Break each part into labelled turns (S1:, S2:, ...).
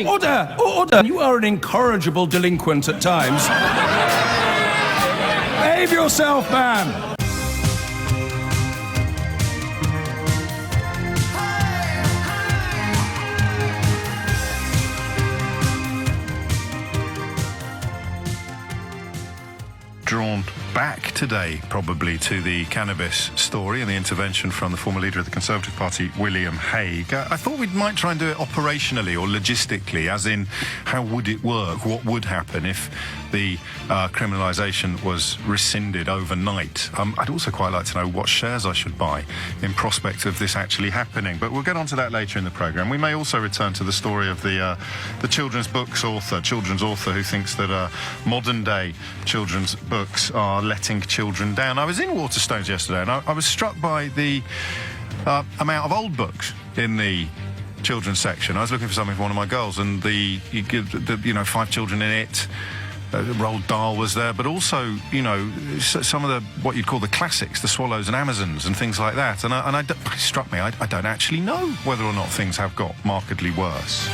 S1: Order! Order! You are an incorrigible delinquent at times. Behave yourself, man!
S2: Drawn back today, probably, to the cannabis story and the intervention from the former leader of the Conservative Party, William Hague. I thought we might try and do it operationally or logistically, as in, how would it work? What would happen if the criminalisation was rescinded overnight? I'd also quite like to know what shares I should buy in prospect of this actually happening. But we'll get on to that later in the programme. We may also return to the story of the children's author who thinks that modern-day children's books are letting children down. I was in Waterstones yesterday and I was struck by the amount of old books in the children's section. I was looking for something for one of my girls, and you give the 5 children in it. Roald Dahl was there, but also, some of the what you'd call the classics, the Swallows and Amazons and things like that. And it struck me, I don't actually know whether or not things have got markedly worse.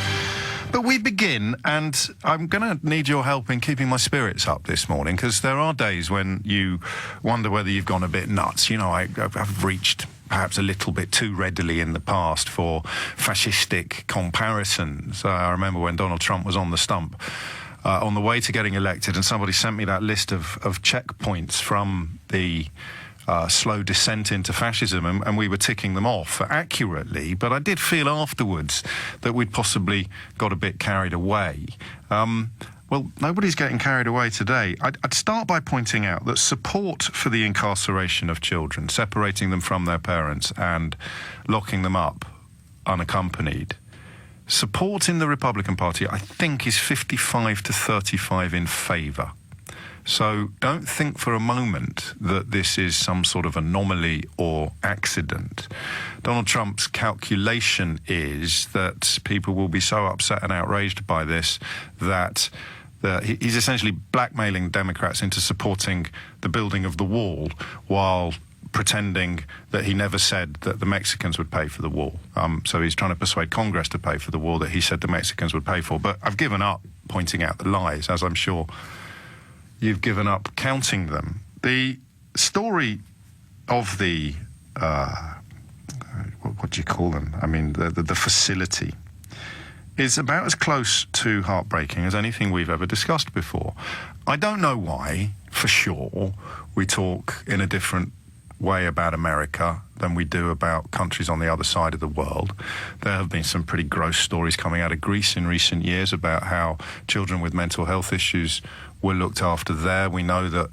S2: But we begin, and I'm going to need your help in keeping my spirits up this morning, because there are days when you wonder whether you've gone a bit nuts. I've reached perhaps a little bit too readily in the past for fascistic comparisons. I remember when Donald Trump was on the stump on the way to getting elected, and somebody sent me that list of checkpoints from the slow descent into fascism, and we were ticking them off accurately, but I did feel afterwards that we'd possibly got a bit carried away. Well, nobody's getting carried away today. I'd start by pointing out that support for the incarceration of children, separating them from their parents and locking them up unaccompanied, support in the Republican Party, I think, is 55 to 35 in favour. So don't think for a moment that this is some sort of anomaly or accident. Donald Trump's calculation is that people will be so upset and outraged by this that he's essentially blackmailing Democrats into supporting the building of the wall while pretending that he never said that the Mexicans would pay for the wall. So he's trying to persuade Congress to pay for the wall that he said the Mexicans would pay for. But I've given up pointing out the lies, as I'm sure you've given up counting them. The story of the, what do you call them? I mean, the facility is about as close to heartbreaking as anything we've ever discussed before. I don't know why, for sure, we talk in a different way about America than we do about countries on the other side of the world. There have been some pretty gross stories coming out of Greece in recent years about how children with mental health issues were looked after there. We know that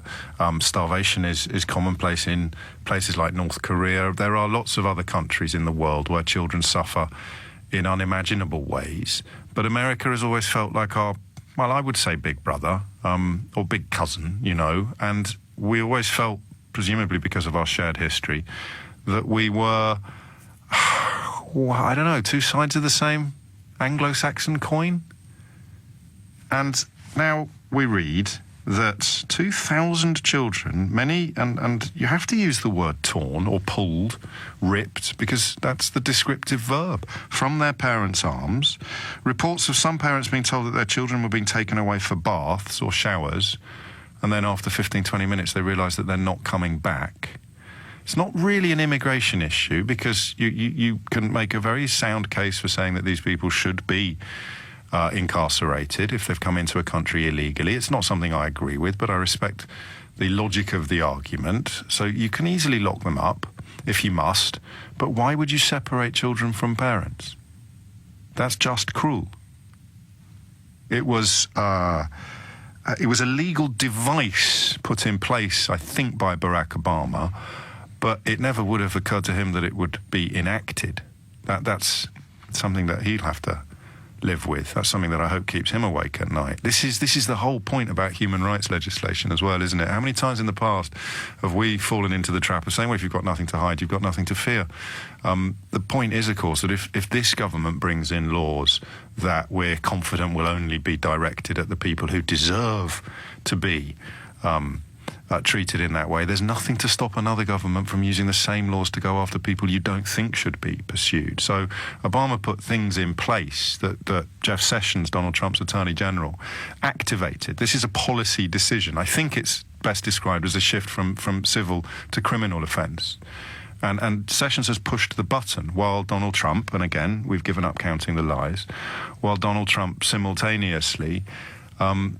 S2: starvation is commonplace in places like North Korea. There are lots of other countries in the world where children suffer in unimaginable ways. But America has always felt like our, well, I would say big brother, or big cousin, and we always felt, presumably because of our shared history, that we were, I don't know, two sides of the same Anglo-Saxon coin. And now we read that 2,000 children, many, and you have to use the word torn or pulled, ripped, because that's the descriptive verb, from their parents' arms. Reports of some parents being told that their children were being taken away for baths or showers, and then after 15, 20 minutes they realise that they're not coming back. It's not really an immigration issue, because you can make a very sound case for saying that these people should be incarcerated if they've come into a country illegally. It's not something I agree with, but I respect the logic of the argument. So you can easily lock them up if you must, but why would you separate children from parents? That's just cruel. It was a legal device put in place, I think, by Barack Obama, but it never would have occurred to him that it would be enacted. That's something that he'll have to live with. That's something that I hope keeps him awake at night. This is the whole point about human rights legislation as well, isn't it? How many times in the past have we fallen into the trap of saying, well, if you've got nothing to hide, you've got nothing to fear? The point is, of course, that if this government brings in laws that we're confident will only be directed at the people who deserve to be treated in that way, there's nothing to stop another government from using the same laws to go after people you don't think should be pursued. So Obama put things in place that Jeff Sessions, Donald Trump's Attorney General, activated. This is a policy decision. I think it's best described as a shift from civil to criminal offence. And Sessions has pushed the button while Donald Trump, and again, we've given up counting the lies, while Donald Trump simultaneously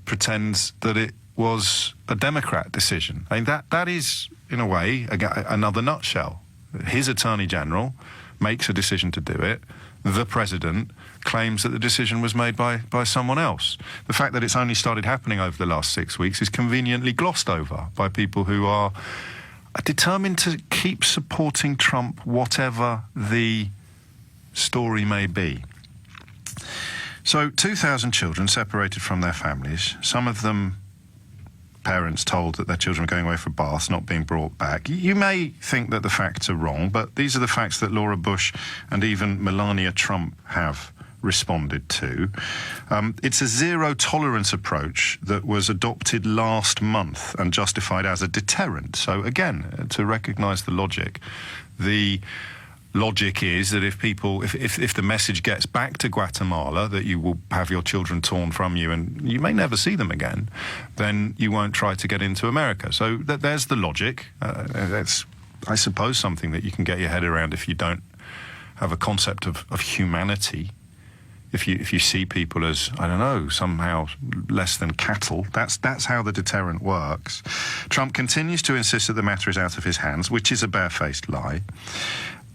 S2: pretends that it was a Democrat decision. I mean, that is, in a way, another nutshell. His Attorney General makes a decision to do it. The President claims that the decision was made by someone else. The fact that it's only started happening over the last 6 weeks is conveniently glossed over by people who are determined to keep supporting Trump, whatever the story may be. So 2,000 children separated from their families, some of them parents told that their children were going away for baths, not being brought back. You may think that the facts are wrong, but these are the facts that Laura Bush and even Melania Trump have responded to. It's a zero-tolerance approach that was adopted last month and justified as a deterrent. So again, to recognise the logic is that if the message gets back to Guatemala that you will have your children torn from you and you may never see them again, then you won't try to get into America. So there's the logic. That's, I suppose, something that you can get your head around if you don't have a concept of humanity. If you see people as, I don't know, somehow less than cattle, that's how the deterrent works. Trump continues to insist that the matter is out of his hands, which is a barefaced lie.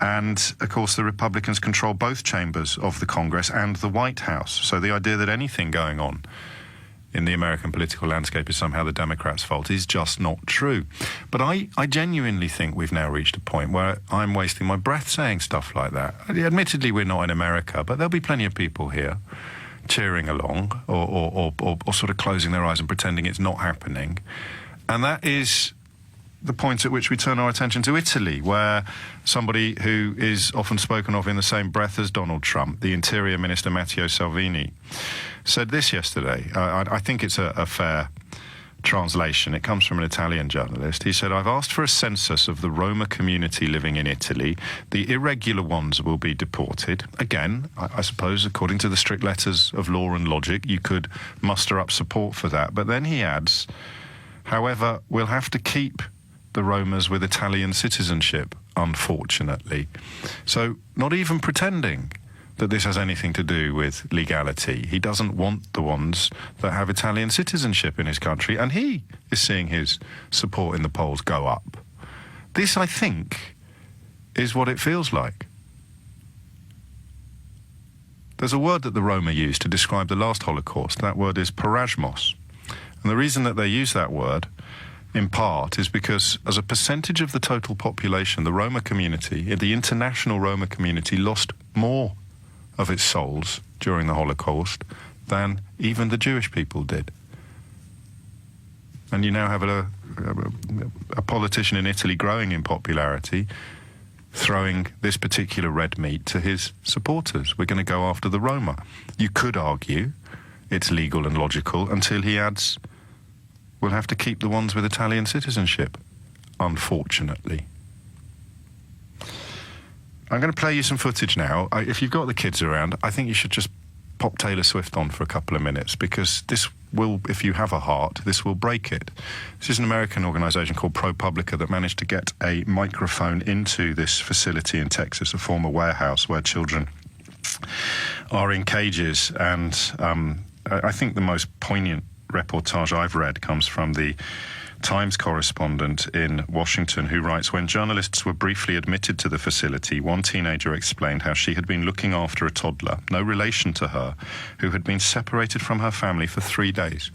S2: And, of course, the Republicans control both chambers of the Congress and the White House. So the idea that anything going on in the American political landscape is somehow the Democrats' fault is just not true. But I genuinely think we've now reached a point where I'm wasting my breath saying stuff like that. Admittedly, we're not in America, but there'll be plenty of people here cheering along or sort of closing their eyes and pretending it's not happening. And that is the point at which we turn our attention to Italy, where somebody who is often spoken of in the same breath as Donald Trump, the Interior Minister Matteo Salvini, said this yesterday. I think it's a fair translation. It comes from an Italian journalist. He said, "I've asked for a census of the Roma community living in Italy. The irregular ones will be deported." Again, I suppose, according to the strict letters of law and logic, you could muster up support for that. But then he adds, "However, we'll have to keep the Romas with Italian citizenship, unfortunately." So not even pretending that this has anything to do with legality. He doesn't want the ones that have Italian citizenship in his country, and he is seeing his support in the polls go up. This, I think, is what it feels like. There's a word that the Roma used to describe the last Holocaust. That word is parasmos. And the reason that they use that word in part is because as a percentage of the total population, the Roma community, the international Roma community, lost more of its souls during the Holocaust than even the Jewish people did. And you now have a politician in Italy growing in popularity, throwing this particular red meat to his supporters. We're going to go after the Roma. You could argue it's legal and logical until he adds, we'll have to keep the ones with Italian citizenship, unfortunately. I'm going to play you some footage now. If you've got the kids around, I think you should just pop Taylor Swift on for a couple of minutes, because this will, if you have a heart, this will break it. This is an American organisation called ProPublica that managed to get a microphone into this facility in Texas, a former warehouse where children are in cages. And I think the most poignant reportage I've read comes from the Times correspondent in Washington, who writes, "When journalists were briefly admitted to the facility, one teenager explained how she had been looking after a toddler, no relation to her, who had been separated from her family for 3 days."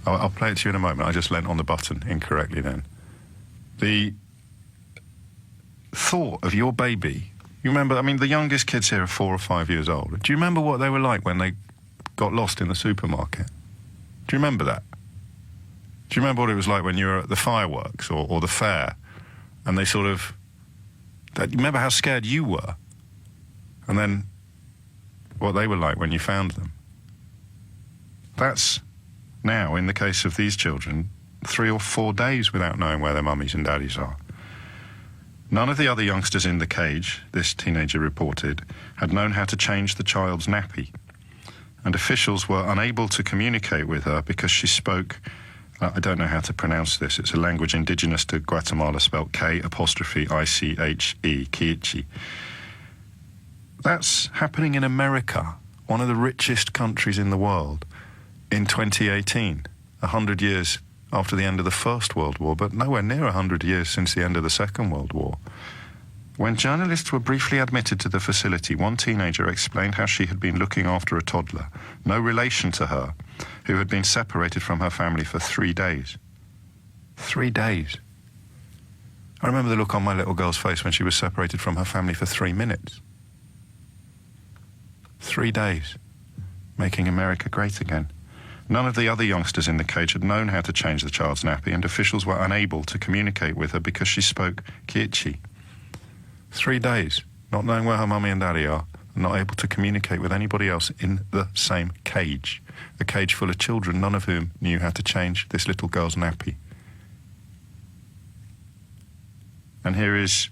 S2: I'll play it to you in a moment. I just leant on the button incorrectly then. The thought of your baby, you remember, I mean, the youngest kids here are 4 or 5 years old. Do you remember what they were like when they got lost in the supermarket? Do you remember that? Do you remember what it was like when you were at the fireworks or the fair, and they sort of... You remember how scared you were? And then what they were like when you found them? That's now, in the case of these children, 3 or 4 days without knowing where their mummies and daddies are. None of the other youngsters in the cage, this teenager reported, had known how to change the child's nappy, and officials were unable to communicate with her because she spoke, I don't know how to pronounce this, it's a language indigenous to Guatemala spelled K''ICHE, Kiichi. That's happening in America, one of the richest countries in the world, in 2018, 100 years after the end of the First World War, but nowhere near 100 years since the end of the Second World War. When journalists were briefly admitted to the facility, one teenager explained how she had been looking after a toddler, no relation to her, who had been separated from her family for 3 days. 3 days. I remember the look on my little girl's face when she was separated from her family for 3 minutes. 3 days, making America great again. None of the other youngsters in the cage had known how to change the child's nappy, and officials were unable to communicate with her because she spoke Kiichi. 3 days, not knowing where her mummy and daddy are, and not able to communicate with anybody else in the same cage. A cage full of children, none of whom knew how to change this little girl's nappy. And here is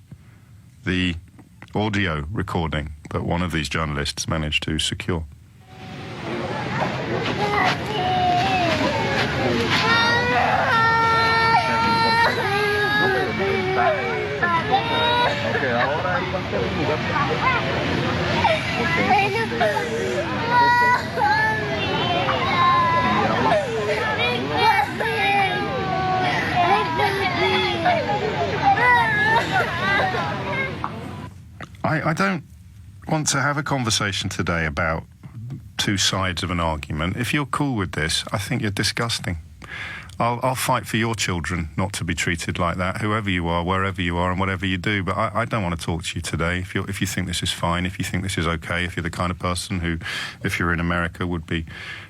S2: the audio recording that one of these journalists managed to secure. I don't want to have a conversation today about two sides of an argument. If you're cool with this, I think you're disgusting. I'll fight for your children not to be treated like that, whoever you are, wherever you are, and whatever you do. But I don't want to talk to you today. If you think this is fine, if you think this is okay, if you're the kind of person who, if you're in America, would be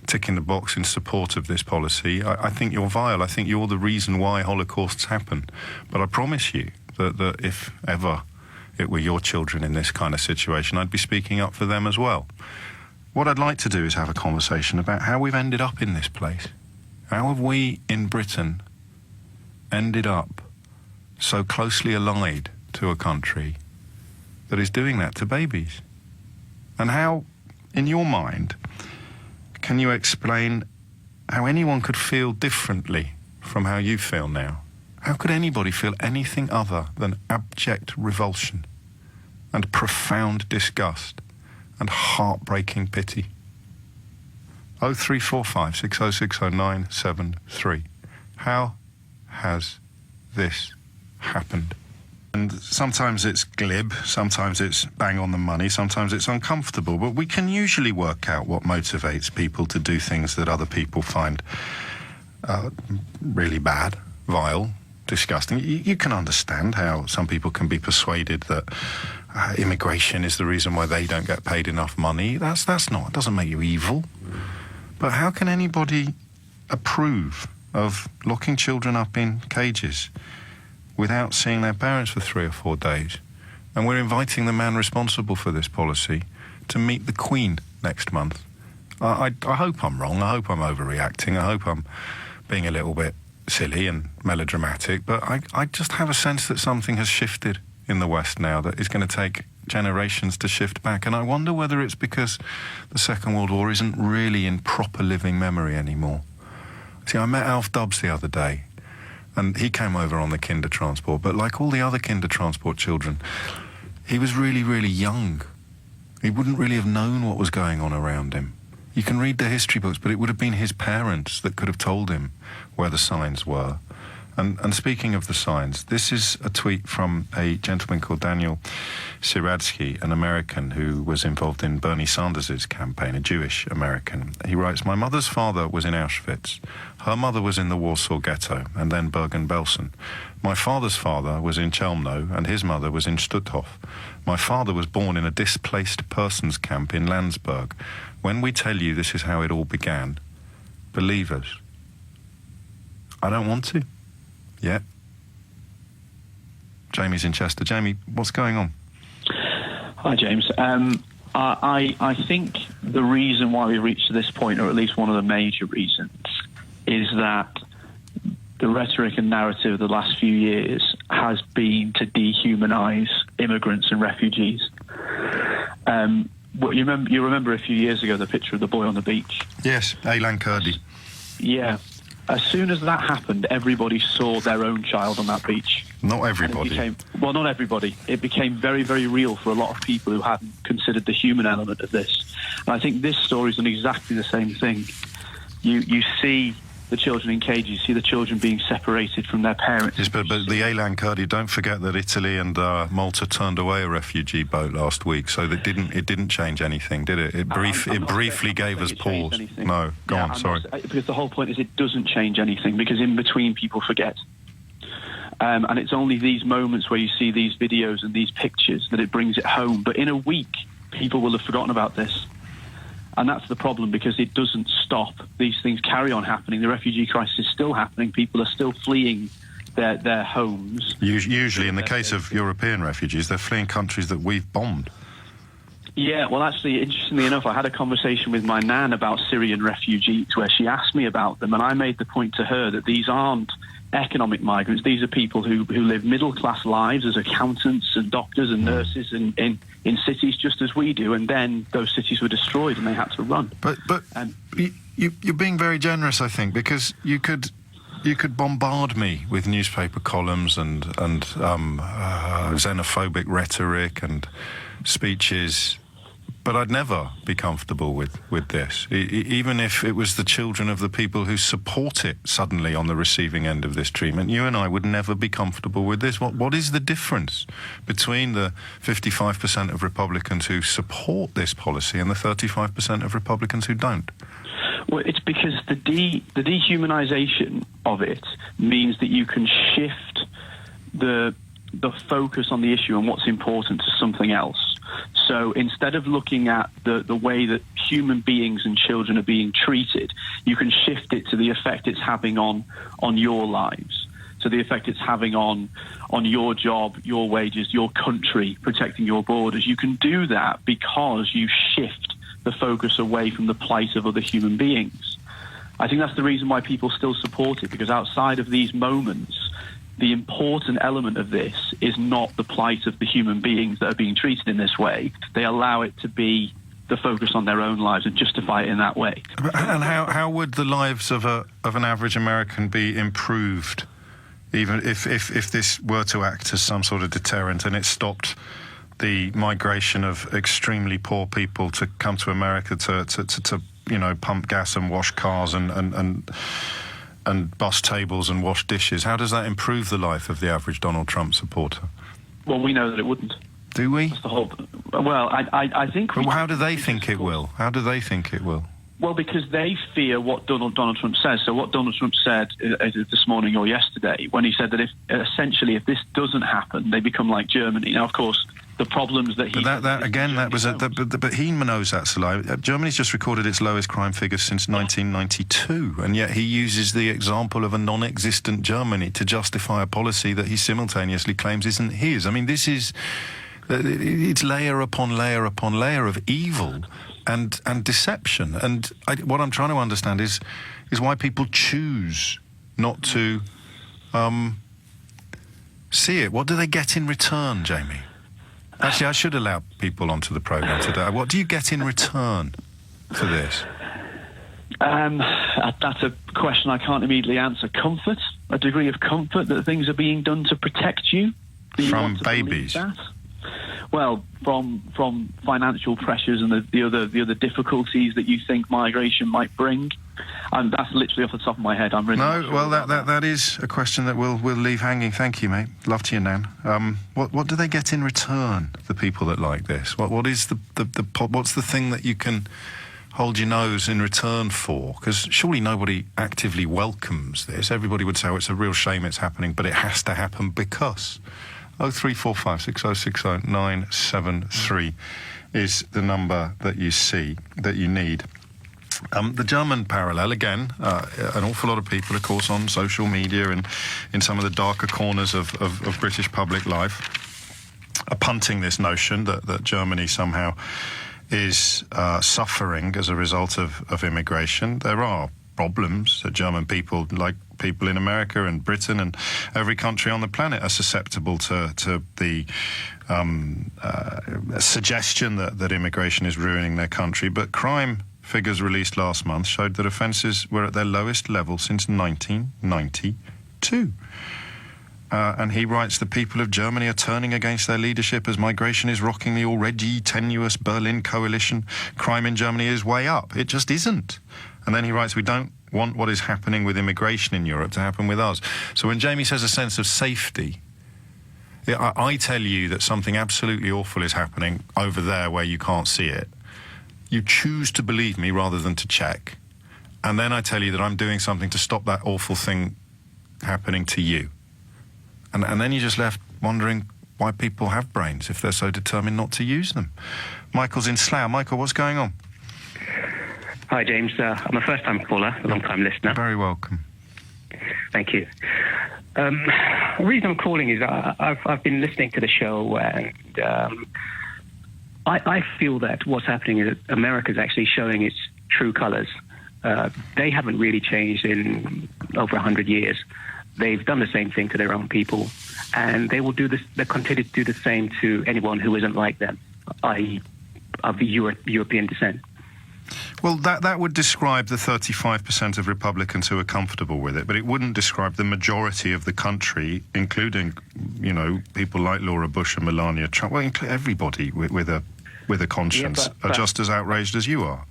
S2: ticking the box in support of this policy, I think you're vile. I think you're the reason why Holocausts happen. But I promise you that if ever it were your children in this kind of situation, I'd be speaking up for them as well. What I'd like to do is have a conversation about how we've ended up in this place. How have we in Britain ended up so closely allied to a country that is doing that to babies? And how, in your mind, can you explain how anyone could feel differently from how you feel now? How could anybody feel anything other than abject revulsion and profound disgust and heartbreaking pity? 0345 6060973. How has this happened? And sometimes it's glib, sometimes it's bang on the money, sometimes it's uncomfortable, but we can usually work out what motivates people to do things that other people find really bad, vile, disgusting. You can understand how some people can be persuaded that immigration is the reason why they don't get paid enough money. That's not, it doesn't make you evil. But how can anybody approve of locking children up in cages without seeing their parents for 3 or 4 days? And we're inviting the man responsible for this policy to meet the Queen next month. I hope I'm wrong. I hope I'm overreacting. I hope I'm being a little bit silly and melodramatic. But I just have a sense that something has shifted in the West now that is going to take generations to shift back. And I wonder whether it's because the Second World War isn't really in proper living memory anymore. See, I met Alf Dubs the other day, and he came over on the kinder transport, but like all the other kinder transport children, he was really, really young. He wouldn't really have known what was going on around him. You can read the history books, but it would have been his parents that could have told him where the signs were. And speaking of the signs, this is a tweet from a gentleman called Daniel Siradsky, an American who was involved in Bernie Sanders' campaign, a Jewish American. He writes, "My mother's father was in Auschwitz. Her mother was in the Warsaw Ghetto and then Bergen-Belsen. My father's father was in Chelmno and his mother was in Stutthof. My father was born in a displaced persons camp in Landsberg. When we tell you this is how it all began, believe us." I don't want to. Yeah. Jamie's in Chester. Jamie, what's going on?
S3: Hi, James. I think the reason why we reached this point, or at least one of the major reasons, is that the rhetoric and narrative of the last few years has been to dehumanize immigrants and refugees. You remember a few years ago the picture of the boy on the beach?
S2: Yes, Aylan Kurdi.
S3: Yeah. As soon as that happened, everybody saw their own child on that beach.
S2: Not everybody.
S3: Not everybody. It became very, very real for a lot of people who hadn't considered the human element of this. And I think this story's done exactly the same thing. You see the children in cages, you see the children being separated from their parents.
S2: Yes, but the Aylan Kurdi, don't forget that Italy and Malta turned away a refugee boat last week, so it didn't change anything, did it? It briefly gave us pause. No, go on, sorry.
S3: Because the whole point is it doesn't change anything, because in between people forget. And it's only these moments where you see these videos and these pictures that it brings it home. But in a week, people will have forgotten about this. And that's the problem, because it doesn't stop. These things carry on happening. The refugee crisis is still happening. People are still fleeing their homes.
S2: Usually, in the case of European refugees, they're fleeing countries that we've bombed.
S3: Yeah, well, actually, interestingly enough, I had a conversation with my nan about Syrian refugees where she asked me about them, and I made the point to her that these aren't economic migrants. These are people who live middle-class lives as accountants and doctors and nurses in cities just as we do, and then those cities were destroyed and they had to run.
S2: But you're being very generous, I think, because you could bombard me with newspaper columns and xenophobic rhetoric and speeches, but I'd never be comfortable with this, even if it was the children of the people who support it suddenly on the receiving end of this treatment. You and I would never be comfortable with this. What is the difference between the 55% of Republicans who support this policy and the 35% of Republicans who don't?
S3: Well, it's because the dehumanization of it means that you can shift the focus on the issue and what's important to something else. So instead of looking at the way that human beings and children are being treated, you can shift it to the effect it's having on your lives. So the effect it's having on your job, your wages, your country, protecting your borders. You can do that because you shift the focus away from the plight of other human beings. I think that's the reason why people still support it, because outside of these moments, the important element of this is not the plight of the human beings that are being treated in this way. They allow it to be the focus on their own lives and justify it in that way.
S2: And how would the lives of an average American be improved, even if this were to act as some sort of deterrent and it stopped the migration of extremely poor people to come to America to pump gas and wash cars and bus tables and wash dishes? How does that improve the life of the average Donald Trump supporter?
S3: Well, we know that it wouldn't.
S2: Do we?
S3: That's the whole. Well, I think.
S2: Well, how do they think it will? How do they think it will?
S3: Well, because they fear what Donald Trump says. So what Donald Trump said this morning or yesterday, when he said that if this doesn't happen, they become like Germany. Now, of course, the problems that he... But he knows that's a lie. Germany's just recorded its lowest crime figures since 1992, and yet he uses the example of a non-existent Germany to justify a policy that he simultaneously claims isn't his. I mean, this is... It's layer upon layer upon layer of evil and deception. And what I'm trying to understand is why people choose not to see it. What do they get in return, Jamie? Actually, I should allow people onto the programme today. What do you get in return for this? That's a question I can't immediately answer. Comfort, a degree of comfort that things are being done to protect you.
S2: From babies?
S3: Well, from financial pressures and the other difficulties that you think migration might bring. And that's literally off the top of my head. I'm really not sure.
S2: Well, that is a question that we'll leave hanging. Thank you, mate. Love to you, Nan. What do they get in return? The people that like this. What is what's the thing that you can hold your nose in return for? Because surely nobody actively welcomes this. Everybody would say, "Oh, it's a real shame it's happening," but it has to happen because. 0345 6060 973 is the number that you see, that you need. The German parallel, again, an awful lot of people, of course, on social media and in some of the darker corners of British public life, are punting this notion that Germany somehow is suffering as a result of immigration. There are problems that German people, like people in America and Britain and every country on the planet, are susceptible to the suggestion that immigration is ruining their country. But crime figures released last month showed that offences were at their lowest level since 1992. And he writes, the people of Germany are turning against their leadership as migration is rocking the already tenuous Berlin coalition. Crime in Germany is way up. It just isn't. And then he writes, we don't want what is happening with immigration in Europe to happen with us. So when Jamie says a sense of safety, I tell you that something absolutely awful is happening over there where you can't see it. You choose to believe me rather than to check. And then I tell you that I'm doing something to stop that awful thing happening to you. And then you're just left wondering why people have brains if they're so determined not to use them. Michael's in Slough. Michael, what's going on?
S4: Hi, James. I'm a first-time caller, a long-time listener.
S2: Very welcome.
S4: Thank you. The reason I'm calling is I've been listening to the show, and I feel that what's happening is that America is actually showing its true colours. They haven't really changed in over 100 years. They've done the same thing to their own people, and they will do this. They continue to do the same to anyone who isn't like them, i.e., of European descent.
S2: Well, that would describe the 35% of Republicans who are comfortable with it, but it wouldn't describe the majority of the country, including, people like Laura Bush and Melania Trump. Well, everybody with a conscience are just as outraged as you are.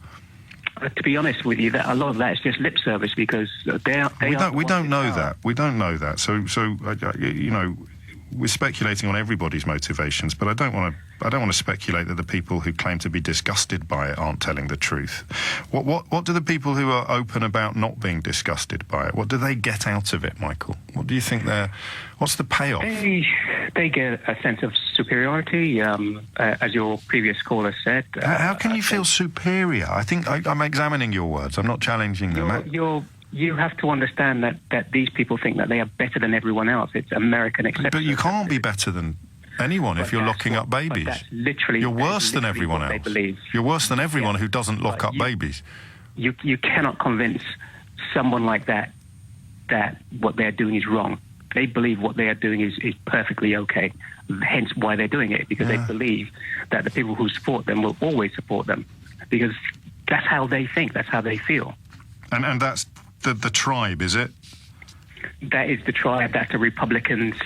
S4: To be honest with you, a lot of that is just lip service because
S2: we don't know that. We don't know that. So we're speculating on everybody's motivations, but I don't want to speculate that the people who claim to be disgusted by it aren't telling the truth. What do the people who are open about not being disgusted by it? What do they get out of it, Michael? What do you think what's the payoff?
S4: They get a sense of superiority, as your previous caller said.
S2: How can you feel superior? I think I'm examining your words. I'm not challenging them.
S4: You have to understand that these people think that they are better than everyone else. It's American exception.
S2: But you can't be better than anyone if you're locking up babies. You're worse than everyone else. You're worse than everyone who doesn't lock up babies.
S4: You cannot convince someone like that what they're doing is wrong. They believe what they are doing is perfectly okay. Hence why they're doing it, because they believe that the people who support them will always support them, because that's how they think, that's how they feel.
S2: And that's the tribe, is it?
S4: That is the tribe. That's the Republicans.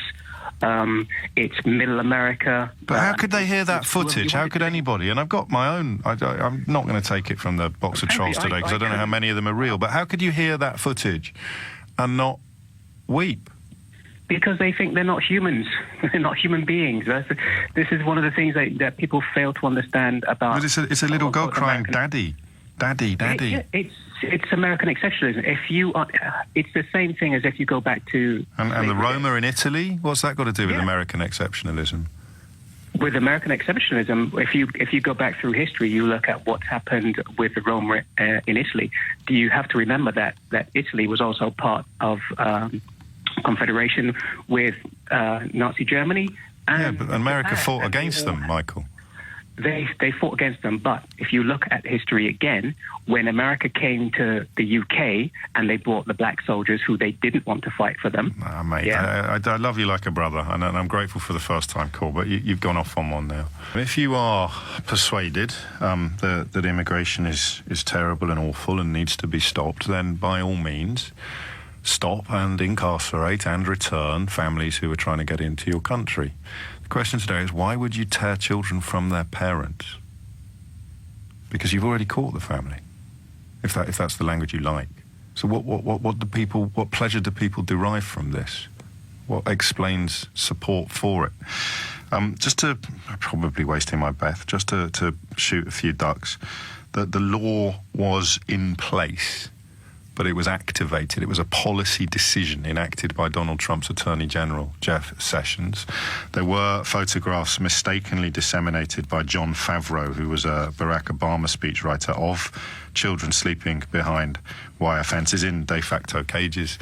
S4: It's Middle America.
S2: But how could they hear that footage? How could anybody? And I've got my own. I'm not going to take it from the box of trolls today because I don't know how many of them are real. But how could you hear that footage and not weep?
S4: Because they think they're not humans. They're not human beings. This is one of the things that people fail to understand about.
S2: But it's a little girl crying, "Daddy, Daddy, Daddy."
S4: It's American exceptionalism. It's the same thing as if you go back to...
S2: And the Roma in Italy? What's that got to do with American exceptionalism?
S4: With American exceptionalism, if you go back through history, you look at what's happened with the Roma in Italy. You have to remember that Italy was also part of confederation with Nazi Germany. And
S2: but America fought against them, Michael.
S4: They fought against them, but if you look at history again, when America came to the UK and they brought the black soldiers who they didn't want to fight for them...
S2: mate, I love you like a brother, and I'm grateful for the first-time call, but you've gone off on one now. If you are persuaded that immigration is terrible and awful and needs to be stopped, then by all means... stop and incarcerate and return families who are trying to get into your country. The question today is, why would you tear children from their parents? Because you've already caught the family, if that's the language you like. So what pleasure do people derive from this? What explains support for it? I'm probably wasting my breath, just to shoot a few ducks, that the law was in place, but it was activated. It was a policy decision enacted by Donald Trump's Attorney General, Jeff Sessions. There were photographs mistakenly disseminated by John Favreau, who was a Barack Obama speechwriter, of children sleeping behind wire fences in de facto cages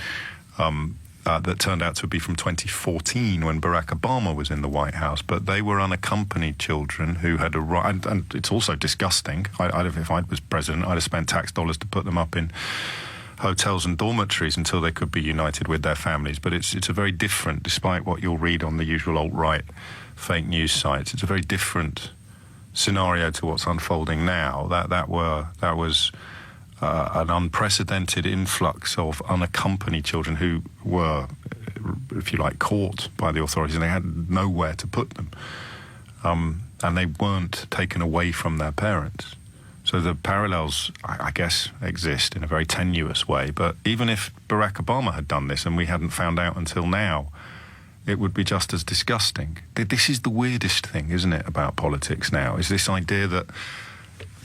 S2: that turned out to be from 2014 when Barack Obama was in the White House. But they were unaccompanied children who had arrived, and it's also disgusting. If I was president, I'd have spent tax dollars to put them up in hotels and dormitories until they could be united with their families. But it's a very different, despite what you'll read on the usual alt-right fake news sites, it's a very different scenario to what's unfolding now. That was an unprecedented influx of unaccompanied children who were, if you like, caught by the authorities, and they had nowhere to put them. And they weren't taken away from their parents. So the parallels, I guess, exist in a very tenuous way. But even if Barack Obama had done this and we hadn't found out until now, it would be just as disgusting. This is the weirdest thing, isn't it, about politics now, is this idea that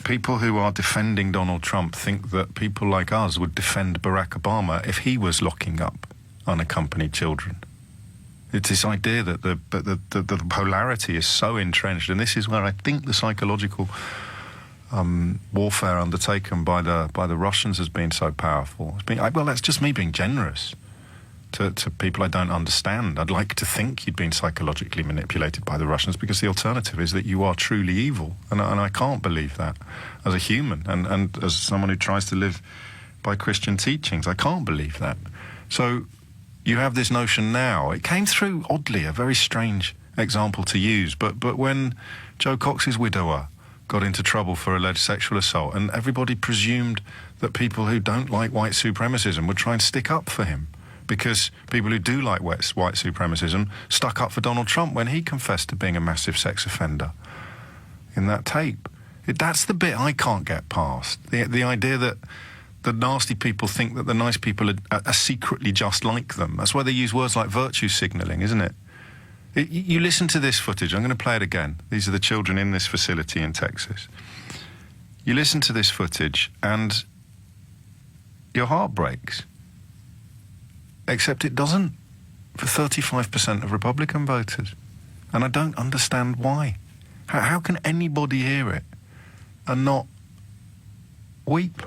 S2: people who are defending Donald Trump think that people like us would defend Barack Obama if he was locking up unaccompanied children. It's this idea that the polarity is so entrenched, and this is where I think the psychological warfare undertaken by the Russians has been so powerful. Well, that's just me being generous to people I don't understand. I'd like to think you'd been psychologically manipulated by the Russians, because the alternative is that you are truly evil, and I can't believe that as a human and as someone who tries to live by Christian teachings. I can't believe that. So you have this notion now. It came through, oddly, a very strange example to use, but when Joe Cox's widower got into trouble for alleged sexual assault, and everybody presumed that people who don't like white supremacism would try and stick up for him, because people who do like white supremacism stuck up for Donald Trump when he confessed to being a massive sex offender in that tape. That's the bit I can't get past. The idea that the nasty people think that the nice people are secretly just like them. That's why they use words like virtue signalling, isn't it? You listen to this footage. I'm going to play it again. These are the children in this facility in Texas. You listen to this footage and your heart breaks. Except it doesn't for 35% of Republican voters. And I don't understand why. How can anybody hear it and not weep?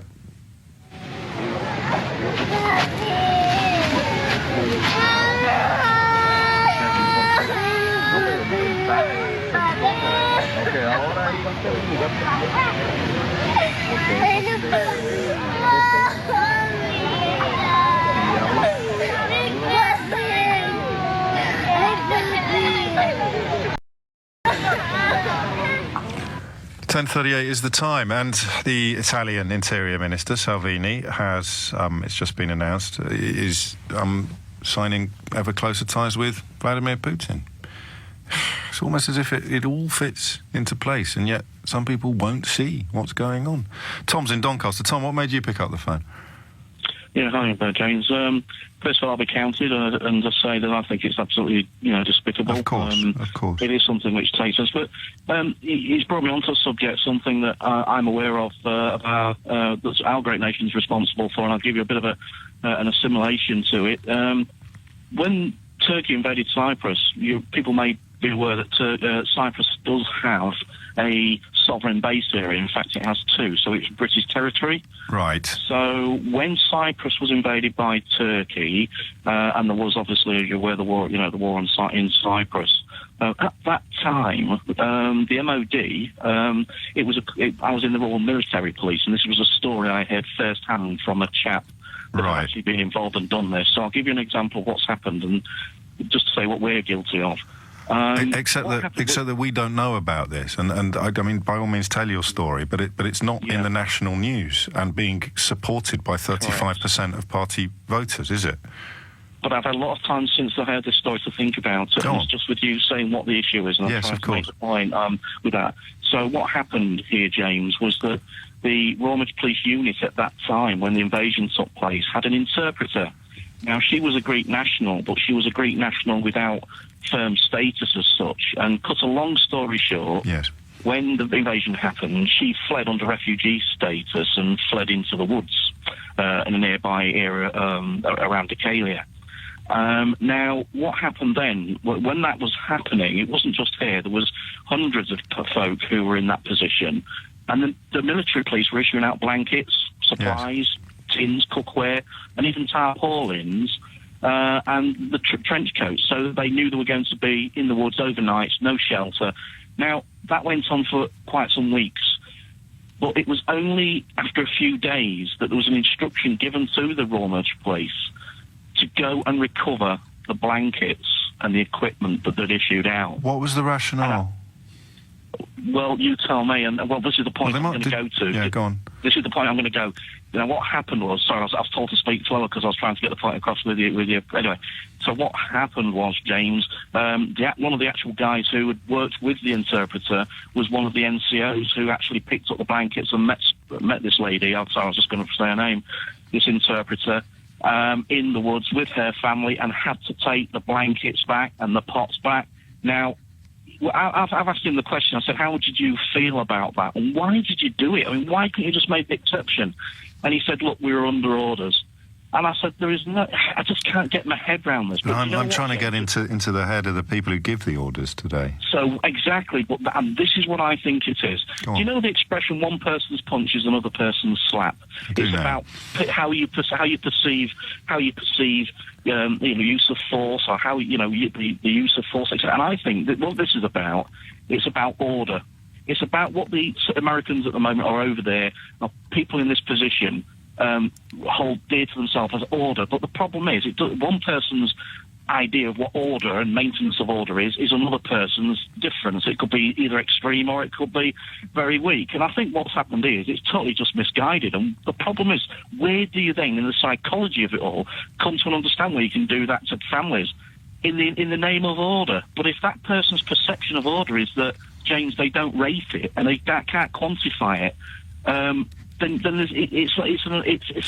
S2: .38 is the time, and the Italian Interior Minister, Salvini, has, it's just been announced, is signing ever closer ties with Vladimir Putin. It's almost as if it all fits into place, and yet some people won't see what's going on. Tom's in Doncaster. Tom, what made you pick up the phone?
S5: Yeah, hi, James. First of all, I'll be counted and just say that I think it's absolutely, despicable.
S2: Of course, of course.
S5: It is something which takes us. But he's brought me onto a subject, something that I'm aware of, that our great nation is responsible for, and I'll give you a bit of an assimilation to it. When Turkey invaded Cyprus, people may be aware that Cyprus does have a sovereign base area. In fact, it has two, so it's British territory.
S2: Right.
S5: So when Cyprus was invaded by Turkey, and there was obviously, you're aware, the war in Cyprus. At that time, the MOD, I was in the Royal Military Police, and this was a story I heard firsthand from a chap that had actually been involved and done this. So I'll give you an example of what's happened, and just to say what we're guilty of.
S2: Except that we don't know about this, and I mean, by all means, tell your story, but it's not in the national news and being supported by 35% of party voters, is it?
S5: But I've had a lot of time since I heard this story to think about it. And it's just with you saying what the issue is, and I'm trying to make a point with that. So what happened here, James, was that the Royal Military Police unit at that time, when the invasion took place, had an interpreter. Now, she was a Greek national, but she was a Greek national without firm status as such. And cut a long story short, when the invasion happened, she fled under refugee status and fled into the woods in a nearby area around Decalia. Now, what happened then, when that was happening, it wasn't just her. There was hundreds of folk who were in that position. And the military police were issuing out blankets, supplies, tins, cookware, and even tarpaulins, and the trench coats, so that they knew they were going to be in the woods overnight, no shelter. Now, that went on for quite some weeks. But it was only after a few days that there was an instruction given to the Royal Merchant Police to go and recover the blankets and the equipment that they'd issued out.
S2: What was the rationale?
S5: Well, you tell me, and this is the point I'm going to go to.
S2: Yeah, go on.
S5: This is the point I'm going to go. Now, what happened was, sorry, I was told to speak slower because I was trying to get the point across with you. Anyway, so what happened was, James, one of the actual guys who had worked with the interpreter was one of the NCOs who actually picked up the blankets and met this lady. I was just going to say her name. This interpreter. In the woods with her family, and had to take the blankets back and the pots back. Now, I've asked him the question. I said, how did you feel about that? And why did you do it? I mean, why couldn't you just make the exception? And he said, look, we were under orders. And I said, I just can't get my head around this.
S2: But I'm trying to get into the head of the people who give the orders today.
S5: So, exactly, and this is what I think it is. Do you know the expression, one person's punch is another person's slap? It's about how you perceive use of force, or how, the use of force, etc. And I think that what this is about, it's about order. It's about what the Americans at the moment are over there, are people in this position, hold dear to themselves as order. But the problem is, one person's idea of what order and maintenance of order is another person's difference. It could be either extreme or it could be very weak. And I think what's happened is it's totally just misguided. And the problem is, where do you then, in the psychology of it all, come to an understanding where you can do that to families in the name of order? But if that person's perception of order is that, James, they don't rate it and they can't quantify it, then it's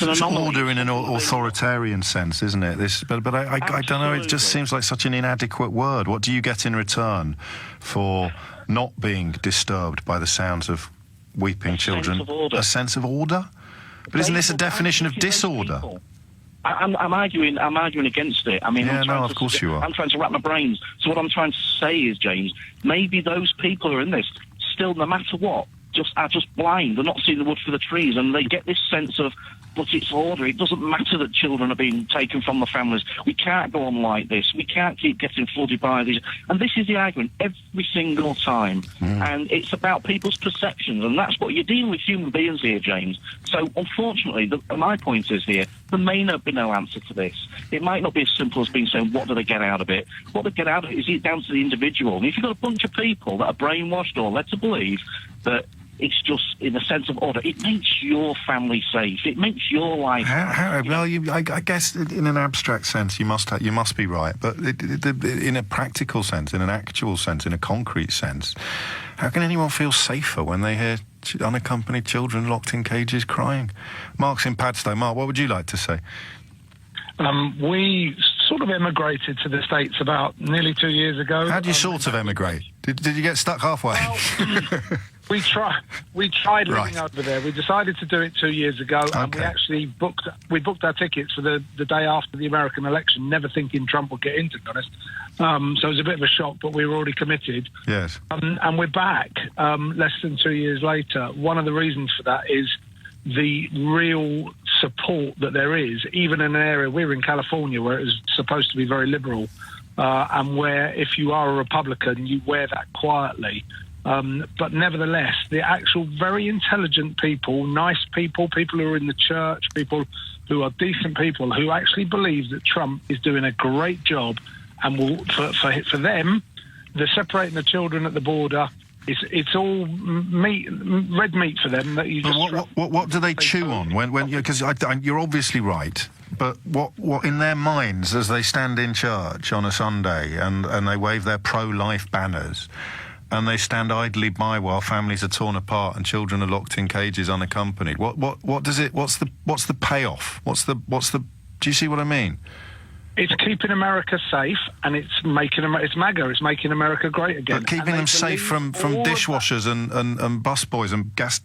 S5: an anomaly.
S2: Order in an authoritarian sense, isn't it? But I don't know. It just seems like such an inadequate word. What do you get in return for not being disturbed by the sounds of weeping children? A sense of order. But isn't this a definition of disorder?
S5: I'm arguing against it. I mean,
S2: of course you are.
S5: I'm trying to wrap my brains. So what I'm trying to say is, James, maybe those people who are in this still, no matter what, are just blind. They're not seeing the wood for the trees, and they get this sense of, but it's order. It doesn't matter that children are being taken from the families. We can't go on like this. We can't keep getting flooded by these. And this is the argument every single time. And it's about people's perceptions, and that's what you're dealing with, human beings here, James. So, unfortunately, my point is here, there may not be no answer to this. It might not be as simple as being saying, what do they get out of it? What they get out of it is down to the individual. And if you've got a bunch of people that are brainwashed or led to believe that it's just in a sense of order, it makes your family safe. It makes your life.
S2: I guess in an abstract sense, you must be right. But in a practical sense, in an actual sense, in a concrete sense, how can anyone feel safer when they hear unaccompanied children locked in cages crying? Mark's in Padstow. Mark, what would you like to say?
S6: We sort of emigrated to the States about nearly 2 years ago.
S2: How do you sort of emigrate? Did you get stuck halfway?
S6: Well, we tried living over there. We decided to do it 2 years ago, and we actually booked our tickets for the day after the American election, never thinking Trump would get in, to be honest. So it was a bit of a shock, but we were already committed.
S2: Yes.
S6: And we're back less than 2 years later. One of the reasons for that is the real support that there is, even in an area, we're in California, where it is supposed to be very liberal, and where if you are a Republican, you wear that quietly. But nevertheless, the actual very intelligent people, nice people, people who are in the church, people who are decent people, who actually believe that Trump is doing a great job, and will for them, the separating the children at the border, it's all red meat for them. That you just
S2: what do they chew on when because you're obviously right. But what in their minds as they stand in church on a Sunday and they wave their pro-life banners, and they stand idly by while families are torn apart and children are locked in cages unaccompanied. What does it? What's the payoff? What's the? Do you see what I mean?
S6: It's keeping America safe, and it's MAGA. It's making America great again.
S2: But keeping them safe from dishwashers and busboys and gas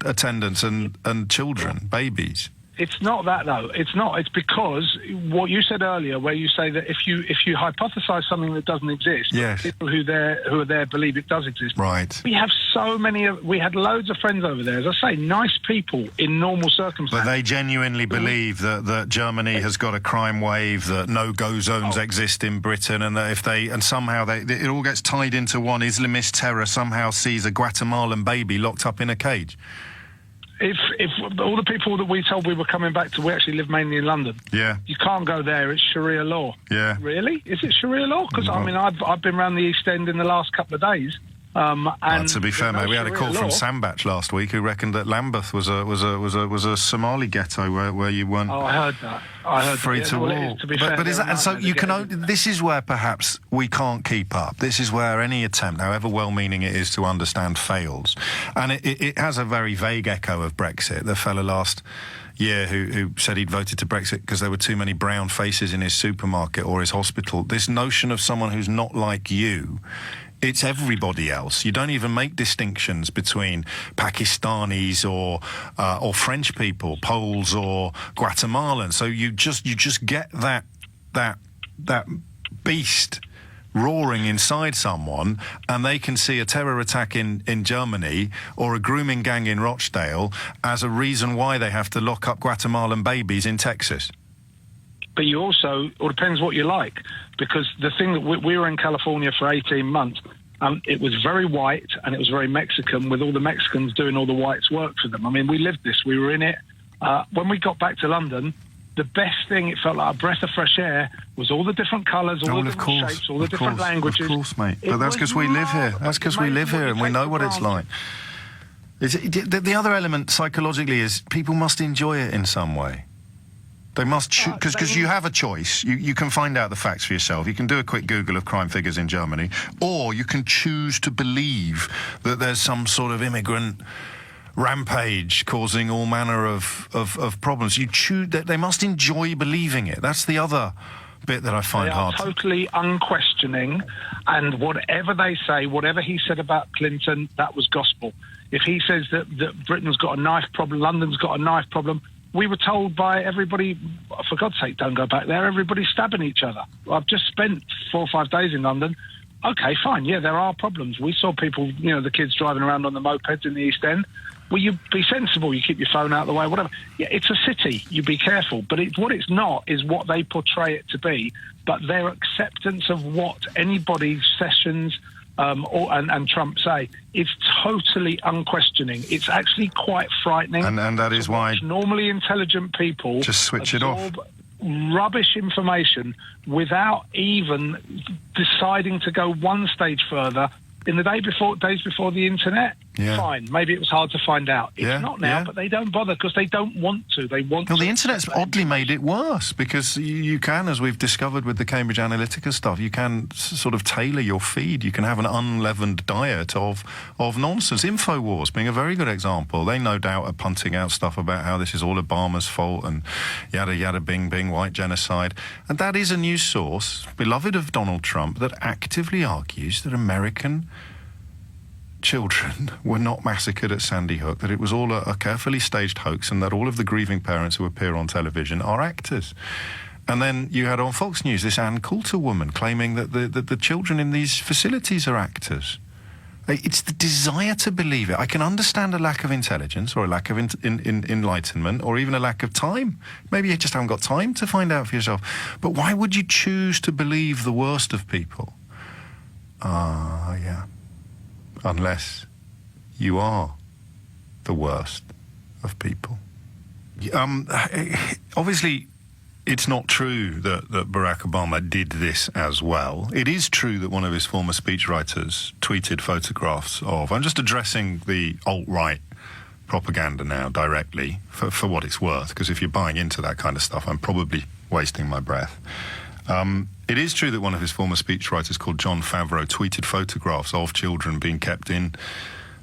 S2: attendants and children, babies.
S6: It's not that, though. It's not. It's because what you said earlier, where you say that if you hypothesize something that doesn't exist,
S2: yes,
S6: people who are there believe it does exist.
S2: Right.
S6: We have so many. We had loads of friends over there, as I say, nice people in normal circumstances.
S2: But they genuinely believe that Germany has got a crime wave, that no-go zones exist in Britain, and that it all gets tied into one Islamist terror somehow sees a Guatemalan baby locked up in a cage.
S6: if all the people that we told we were coming back to, we actually live mainly in London.
S2: Yeah.
S6: You can't go there. It's Sharia law.
S2: Yeah.
S6: Really? Is it Sharia law? Because I mean, I've been around the East End in the last couple of days. And
S2: to be fair, mate, we had a call from Sambach last week who reckoned that Lambeth was a Somali ghetto where you weren't.
S6: Oh, I heard that. I heard
S2: free
S6: that.
S2: to walk. But is that, and so you can only, this is where perhaps we can't keep up. This is where any attempt, however well-meaning it is to understand, fails. And it has a very vague echo of Brexit. The fellow last year who said he'd voted to Brexit because there were too many brown faces in his supermarket or his hospital. This notion of someone who's not like you, it's everybody else. You don't even make distinctions between Pakistanis or French people, Poles or Guatemalans. So you just get that beast roaring inside someone, and they can see a terror attack in Germany or a grooming gang in Rochdale as a reason why they have to lock up Guatemalan babies in Texas.
S6: But you also, or depends what you like, because the thing that we were in California for 18 months, it was very white and it was very Mexican, with all the Mexicans doing all the whites' work for them. I mean, we lived this, we were in it. When we got back to London, the best thing, it felt like a breath of fresh air, was all the different colours, all the different shapes, all the different languages.
S2: Of course, mate. But that's because we live here. That's because we live here and we know what it's like. The other element psychologically is people must enjoy it in some way. They must choose, because you have a choice. You can find out the facts for yourself. You can do a quick Google of crime figures in Germany, or you can choose to believe that there's some sort of immigrant rampage causing all manner of problems. You choose that. They must enjoy believing it. That's the other bit that I find hard.
S6: They are totally unquestioning, and whatever they say, whatever he said about Clinton, that was gospel. If he says that Britain's got a knife problem, London's got a knife problem, we were told by everybody, for God's sake, don't go back there. Everybody's stabbing each other. I've just spent 4 or 5 days in London. Okay, fine. Yeah, there are problems. We saw people, the kids driving around on the mopeds in the East End. Well, you be sensible. You keep your phone out of the way, whatever. Yeah, it's a city. You be careful. But what it's not is what they portray it to be. But their acceptance of what anybody, Sessions and Trump say, it's totally unquestioning. It's actually quite frightening.
S2: And that is why
S6: normally intelligent people
S2: just switch it off.
S6: Rubbish information without even deciding to go one stage further. In the days before the internet, fine. Maybe it was hard to find out. It's not now, but they don't bother because they don't want to. They want to.
S2: The internet's oddly made it worse because you can, as we've discovered with the Cambridge Analytica stuff, you can sort of tailor your feed. You can have an unleavened diet of nonsense. Infowars being a very good example. They no doubt are punting out stuff about how this is all Obama's fault and yada yada bing bing, white genocide. And that is a news source, beloved of Donald Trump, that actively argues that American children were not massacred at Sandy Hook, that it was all a carefully staged hoax, and that all of the grieving parents who appear on television are actors. And then you had on Fox News this Ann Coulter woman claiming that the children in these facilities are actors. It's the desire to believe it. I can understand a lack of intelligence or a lack of enlightenment or even a lack of time. Maybe you just haven't got time to find out for yourself. But why would you choose to believe the worst of people? Yeah. Unless you are the worst of people. Obviously, it's not true that Barack Obama did this as well. It is true that one of his former speechwriters tweeted photographs of... I'm just addressing the alt-right propaganda now directly, for what it's worth, because if you're buying into that kind of stuff, I'm probably wasting my breath. It is true that one of his former speechwriters called John Favreau tweeted photographs of children being kept in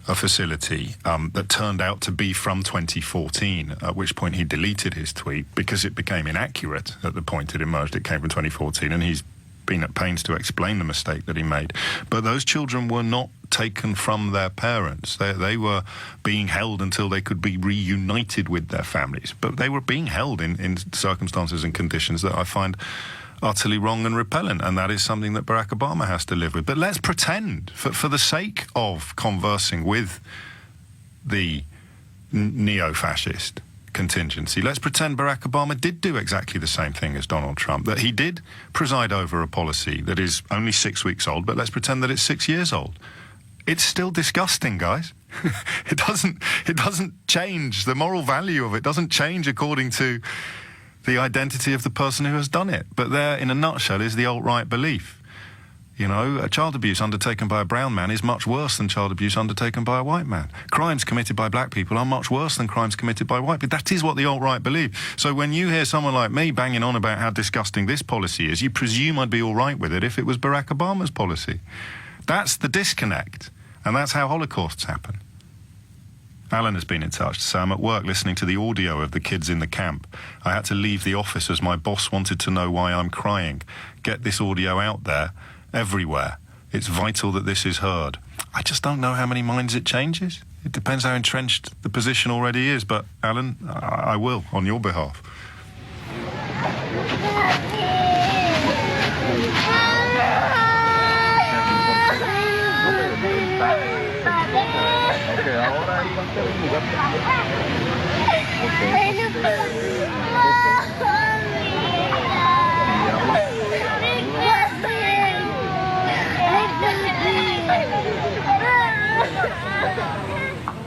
S2: a facility that turned out to be from 2014, at which point he deleted his tweet because it became inaccurate at the point it emerged. It came from 2014, and he's been at pains to explain the mistake that he made. But those children were not taken from their parents. They were being held until they could be reunited with their families. But they were being held in circumstances and conditions that I find utterly wrong and repellent, and that is something that Barack Obama has to live with. But let's pretend, for the sake of conversing with the neo-fascist contingency, let's pretend Barack Obama did do exactly the same thing as Donald Trump, that he did preside over a policy that is only 6 weeks old, but let's pretend that it's 6 years old. It's still disgusting, guys. It doesn't change. The moral value of it doesn't change according to the identity of the person who has done it. But there, in a nutshell, is the alt-right belief. You know, a child abuse undertaken by a brown man is much worse than child abuse undertaken by a white man. Crimes committed by black people are much worse than crimes committed by white people. That is what the alt-right believe. So when you hear someone like me banging on about how disgusting this policy is, you presume I'd be all right with it if it was Barack Obama's policy. That's the disconnect, and that's how Holocausts happen. Alan has been in touch to say, I'm at work listening to the audio of the kids in the camp. I had to leave the office as my boss wanted to know why I'm crying. Get this audio out there. Everywhere. It's vital that this is heard. I just don't know how many minds it changes. It depends how entrenched the position already is. But, Alan, I will, on your behalf.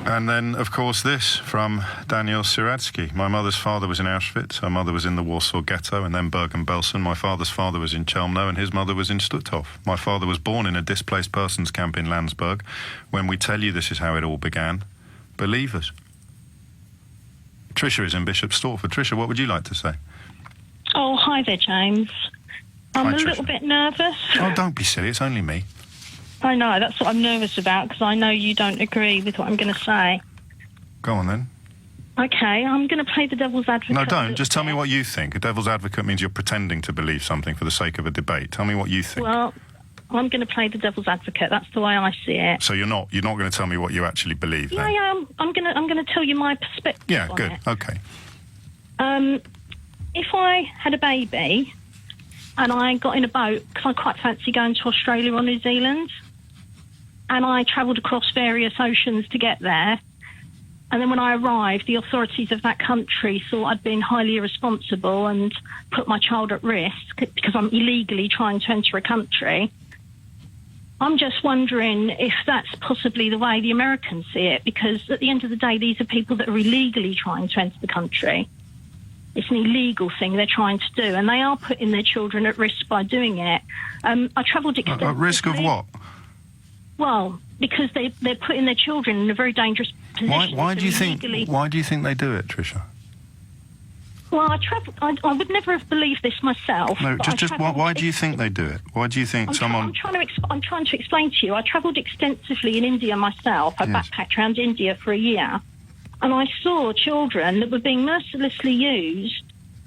S2: And then, of course, this from Daniel Siradsky. My mother's father was in Auschwitz, her mother was in the Warsaw Ghetto, and then Bergen-Belsen. My father's father was in Chelmno, and his mother was in Stutthof. My father was born in a displaced persons camp in Landsberg. When we tell you this is how it all began, believe us. Tricia is in Bishop Stortford. Tricia, what would you like to say?
S7: Oh, hi there, James. I'm
S2: Hi,
S7: a
S2: Tricia.
S7: little bit nervous.
S2: Oh, don't be silly. It's only me.
S7: I know, that's what I'm nervous about, because I know you don't agree with what I'm going to say.
S2: Go on, then.
S7: Okay, I'm going to play the devil's advocate.
S2: No, don't. Just tell me what you think. A devil's advocate means you're pretending to believe something for the sake of a debate. Tell me what you think.
S7: Well, I'm going to play the devil's advocate. That's the way I see it.
S2: So you're not going to tell me what you actually believe, then?
S7: Yeah, I'm going to tell you my perspective.
S2: Yeah,
S7: on
S2: good.
S7: it.
S2: Okay.
S7: If I had a baby and I got in a boat, because I quite fancy going to Australia or New Zealand, and I travelled across various oceans to get there, and then when I arrived, the authorities of that country thought I'd been highly irresponsible and put my child at risk because I'm illegally trying to enter a country. I'm just wondering if that's possibly the way the Americans see it, because at the end of the day, these are people that are illegally trying to enter the country. It's an illegal thing they're trying to do, and they are putting their children at risk by doing it. I travelled extensively.
S2: At risk of what?
S7: Well, because they're putting their children in a very dangerous position.
S2: Why do you think they do it, Tricia?
S7: Well, I would never have believed this myself.
S2: No, why do you think they do it? Why do you think
S7: I'm trying to explain to you. I travelled extensively in India myself. I backpacked around India for a year, and I saw children that were being mercilessly used,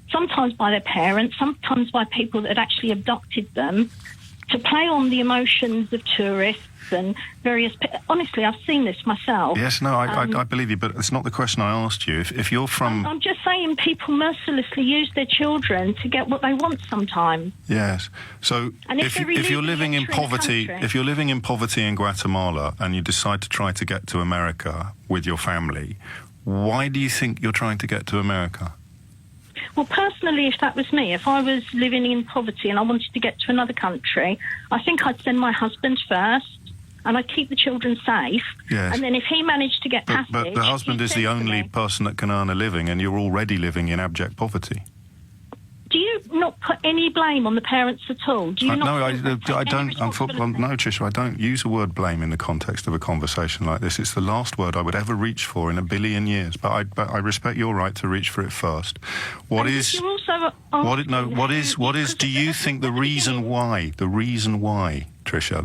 S7: sometimes by their parents, sometimes by people that had actually abducted them, to play on the emotions of tourists and various... Honestly, I've seen this myself.
S2: Yes, no, I believe you, but it's not the question I asked you. If you're from...
S7: I'm just saying people mercilessly use their children to get what they want sometimes.
S2: Yes. So if you're living in poverty, in Guatemala and you decide to try to get to America with your family, why do you think you're trying to get to America?
S7: Well, personally, if that was me, if I was living in poverty and I wanted to get to another country, I think I'd send my husband first and I'd keep the children safe.
S2: Yes.
S7: And then if he managed to get passage...
S2: But the husband is the only person that can earn a living, and you're already living in abject poverty.
S7: Do you not put any blame on the parents at all? Do you
S2: No, I don't. No, Tricia, I don't use the word blame in the context of a conversation like this. It's the last word I would ever reach for in a billion years. But I respect your right to reach for it first. What is? Do you think the reason why? Tricia,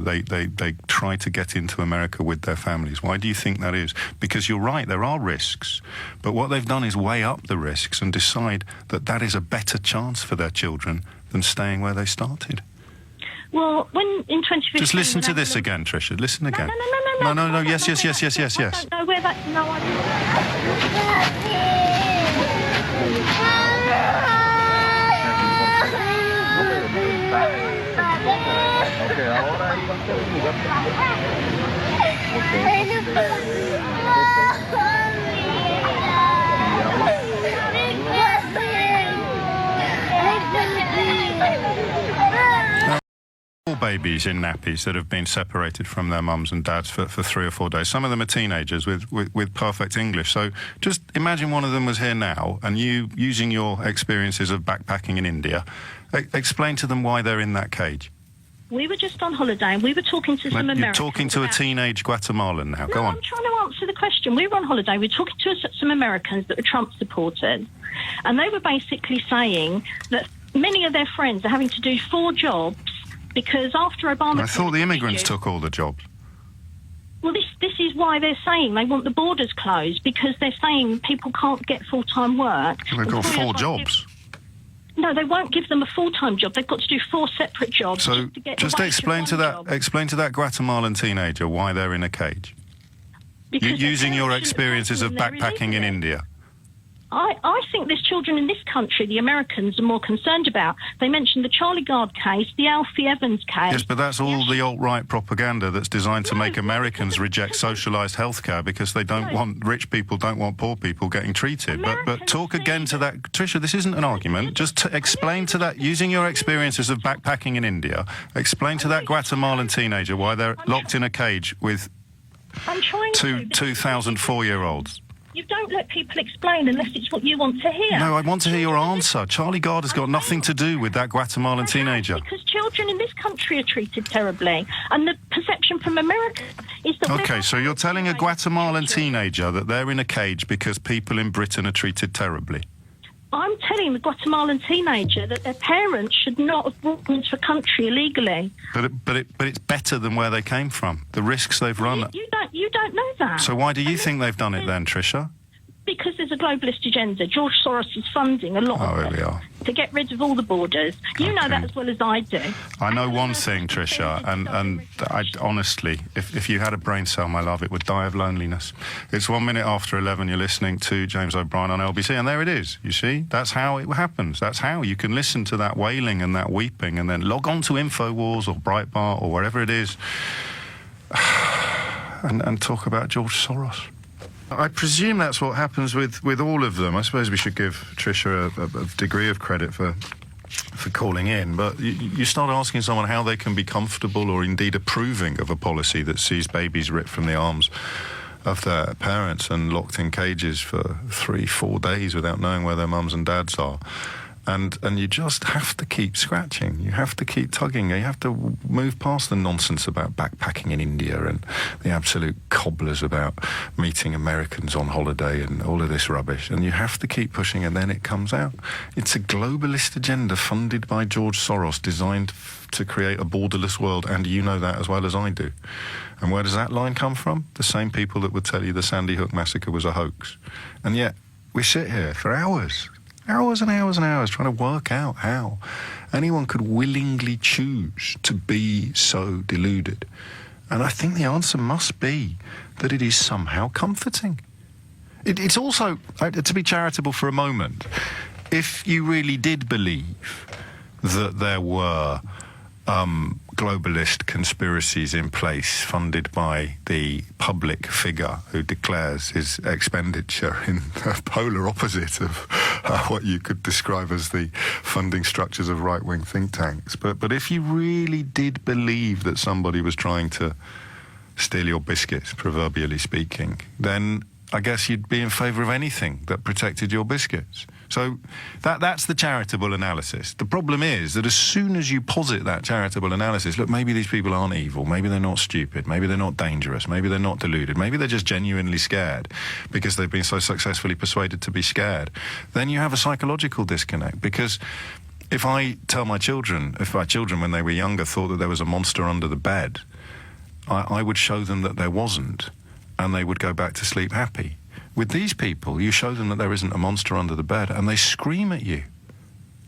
S2: they try to get into America with their families. Why do you think that is? Because you're right, there are risks. But what they've done is weigh up the risks and decide that is a better chance for their children than staying where they started.
S7: Well, when in 2015...
S2: Just listen to this again, Tricia. Listen again. No. Yes.
S7: I don't know where that... No,
S2: babies in nappies that have been separated from their mums and dads for 3 or 4 days. Some of them are teenagers with perfect English. So just imagine one of them was here now, and you, using your experiences of backpacking in India, explain to them why they're in that cage.
S7: We were just on holiday and we were talking to some Americans.
S2: You're talking to a teenage Guatemalan now. Go on.
S7: I'm trying to answer the question. We were on holiday. We were talking to some Americans that were Trump supporters, and they were basically saying that many of their friends are having to do 4 jobs because after Obama...
S2: I thought the immigrants took all the jobs.
S7: Well, this is why they're saying they want the borders closed, because they're saying people can't get full-time work.
S2: They've got 4 jobs.
S7: No, they won't give them a full-time job. They've got to do 4 separate jobs.
S2: So just explain to that Guatemalan teenager why they're in a cage. Using your experiences of backpacking in India.
S7: I think there's children in this country the Americans are more concerned about. They mentioned the Charlie Gard case, the Alfie Evans case.
S2: Yes, but that's all the alt-right propaganda that's designed to make Americans reject socialised healthcare because they don't want rich people, don't want poor people getting treated. But talk again to that. Tricia, this isn't an argument. Just explain to that, using your experiences of backpacking in India, explain to that Guatemalan teenager why they're locked in a cage with 2,000 4-year-olds.
S7: You don't let people explain unless it's what you want to hear.
S2: No, I want to hear your answer. Charlie Gard has got nothing to do with that Guatemalan teenager.
S7: Because children in this country are treated terribly. And the perception from America is that...
S2: OK, so you're telling a Guatemalan teenager that they're in a cage because people in Britain are treated terribly?
S7: I'm telling the Guatemalan teenager that their parents should not have brought them into a country illegally.
S2: But it's better than where they came from. The risks they've run.
S7: You don't know that.
S2: So why do you think they've done it then, Tricia?
S7: Because there's a globalist agenda. George Soros is funding a lot of it to get rid of all the borders. You know that as well as I do.
S2: I know one thing, Tricia, and I honestly, if you had a brain cell, my love, it would die of loneliness. It's 1 minute after 11. You're listening to James O'Brien on LBC, and there it is. You see, that's how it happens. That's how you can listen to that wailing and that weeping, and then log on to InfoWars or Breitbart or wherever it is, and talk about George Soros. I presume that's what happens with all of them. I suppose we should give Tricia a degree of credit for calling in, but you start asking someone how they can be comfortable or indeed approving of a policy that sees babies ripped from the arms of their parents and locked in cages for 3-4 days without knowing where their mums and dads are. And you just have to keep scratching. You have to keep tugging. You have to move past the nonsense about backpacking in India and the absolute cobblers about meeting Americans on holiday and all of this rubbish. And you have to keep pushing, and then it comes out. It's a globalist agenda funded by George Soros, designed to create a borderless world, and you know that as well as I do. And where does that line come from? The same people that would tell you the Sandy Hook massacre was a hoax. And yet we sit here for hours and hours and hours trying to work out how anyone could willingly choose to be so deluded. And I think the answer must be that it is somehow comforting. It's also, to be charitable for a moment, if you really did believe that there were globalist conspiracies in place funded by the public figure who declares his expenditure in the polar opposite of what you could describe as the funding structures of right-wing think tanks. But if you really did believe that somebody was trying to steal your biscuits, proverbially speaking, then I guess you'd be in favour of anything that protected your biscuits. So that's the charitable analysis. The problem is that as soon as you posit that charitable analysis, look, maybe these people aren't evil, maybe they're not stupid, maybe they're not dangerous, maybe they're not deluded, maybe they're just genuinely scared because they've been so successfully persuaded to be scared, then you have a psychological disconnect. Because if my children when they were younger thought that there was a monster under the bed, I would show them that there wasn't, and they would go back to sleep happy. With these people, you show them that there isn't a monster under the bed, and they scream at you.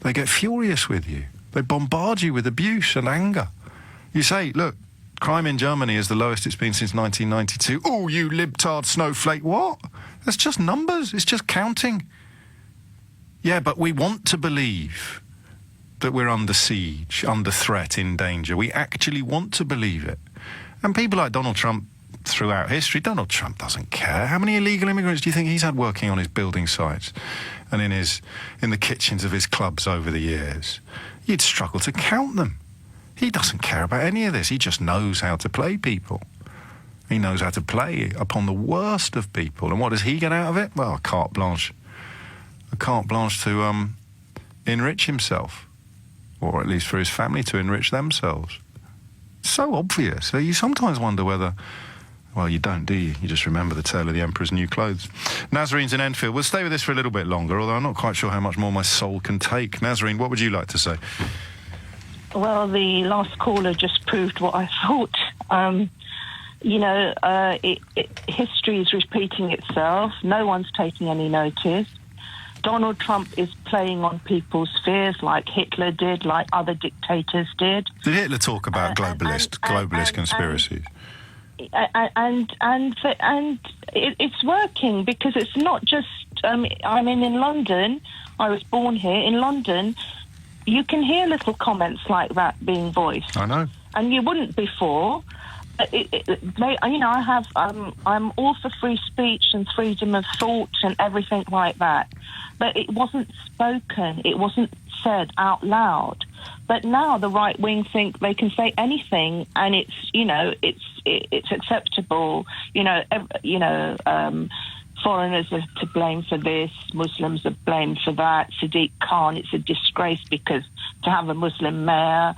S2: They get furious with you. They bombard you with abuse and anger. You say, look, crime in Germany is the lowest it's been since 1992. Oh, you libtard snowflake. What? That's just numbers. It's just counting. Yeah, but we want to believe that we're under siege, under threat, in danger. We actually want to believe it. And people like Donald Trump throughout history, Donald Trump doesn't care. How many illegal immigrants do you think he's had working on his building sites and in the kitchens of his clubs over the years? You'd struggle to count them. He doesn't care about any of this. He just knows how to play people. He knows how to play upon the worst of people. And what does he get out of it? Well, a carte blanche. A carte blanche to enrich himself. Or at least for his family to enrich themselves. So obvious. You sometimes wonder whether... Well, you don't, do you? You just remember the tale of the Emperor's new clothes. Nazarine's in Enfield. We'll stay with this for a little bit longer, although I'm not quite sure how much more my soul can take. Nazarine, what would you like to say?
S8: Well, the last caller just proved what I thought. History is repeating itself. No one's taking any notice. Donald Trump is playing on people's fears like Hitler did, like other dictators did.
S2: Did Hitler talk about globalist conspiracies?
S8: And it's working because it's not just. I mean, in London, I was born here. In London, you can hear little comments like that being voiced.
S2: I know,
S8: and you wouldn't before. I'm all for free speech and freedom of thought and everything like that, but it wasn't spoken. It wasn't said out loud. But now the right wing think they can say anything, and it's acceptable. Foreigners are to blame for this, Muslims are blamed for that. Sadiq Khan, it's a disgrace because to have a Muslim mayor...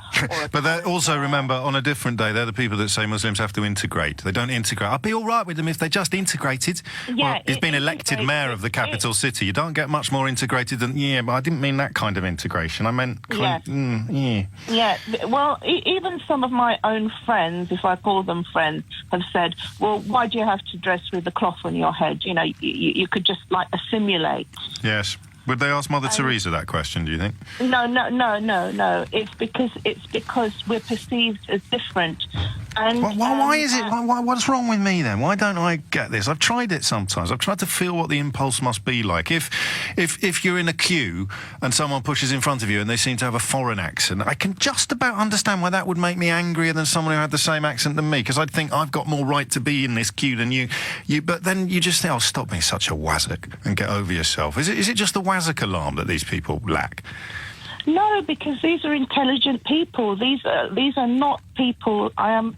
S2: But also, remember, on a different day, they're the people that say Muslims have to integrate. They don't integrate. I'd be all right with them if they just integrated.
S8: Yeah,
S2: well, he's been elected mayor of the capital city. You don't get much more integrated than... Yeah, but I didn't mean that kind of integration. I meant...
S8: Yeah, well, even some of my own friends, if I call them friends, have said, well, why do you have to dress with a cloth on your head? You could just assimilate.
S2: Yes. Would they ask Mother Teresa that question, do you think?
S8: No. It's because we're perceived as different. And
S2: why is it? What's wrong with me then? Why don't I get this? I've tried it sometimes. I've tried to feel what the impulse must be like. If you're in a queue and someone pushes in front of you and they seem to have a foreign accent, I can just about understand why that would make me angrier than someone who had the same accent than me, because I'd think I've got more right to be in this queue than you. But then you just think, oh, stop being such a wazzock and get over yourself. Is it just the wazzock alarm that these people lack?
S8: No, because these are intelligent people. These are not people. I'm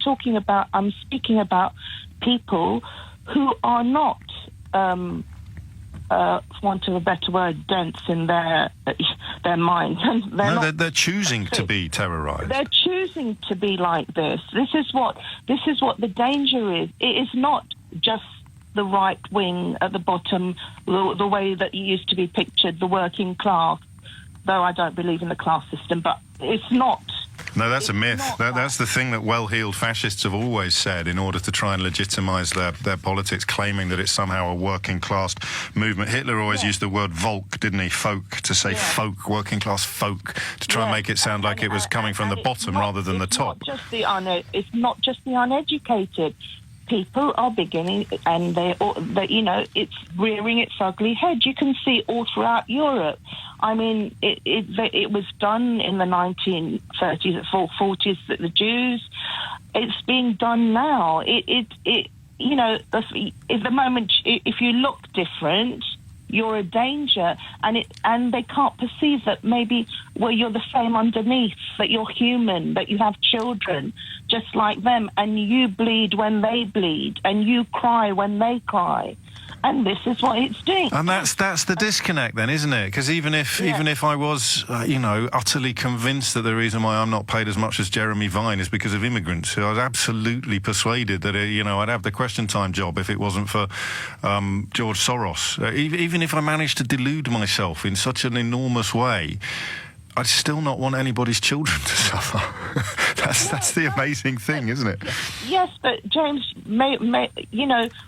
S8: speaking about people who are not, for want of a better word, dense in their minds.
S2: They're choosing to be terrorised.
S8: They're choosing to be like this. This is what the danger is. It is not just the right wing at the bottom, the way that it used to be pictured, the working class. Though I don't believe in the class system, but it's not.
S2: No, that's a myth. That's the thing that well-heeled fascists have always said in order to try and legitimise their politics, claiming that it's somehow a working-class movement. Hitler always used the word Volk, didn't he? Folk, to say folk, working-class folk, to try and make it sound like it was coming from the bottom rather than the top.
S8: It's not just the uneducated. People are beginning, and it's rearing its ugly head. You can see all throughout Europe. I mean, it was done in the 1930s, 40s. The Jews. It's being done now. At the moment, if you look different, you're a danger, and they can't perceive that maybe you're the same underneath, that you're human, that you have children just like them, and you bleed when they bleed, and you cry when they cry. And this is what it's doing.
S2: And that's the disconnect then, isn't it? Because even if I was, utterly convinced that the reason why I'm not paid as much as Jeremy Vine is because of immigrants, I was absolutely persuaded that, I'd have the Question Time job if it wasn't for George Soros. Even if I managed to delude myself in such an enormous way, I'd still not want anybody's children to suffer. That's the amazing thing, isn't it?
S8: Yes, but James,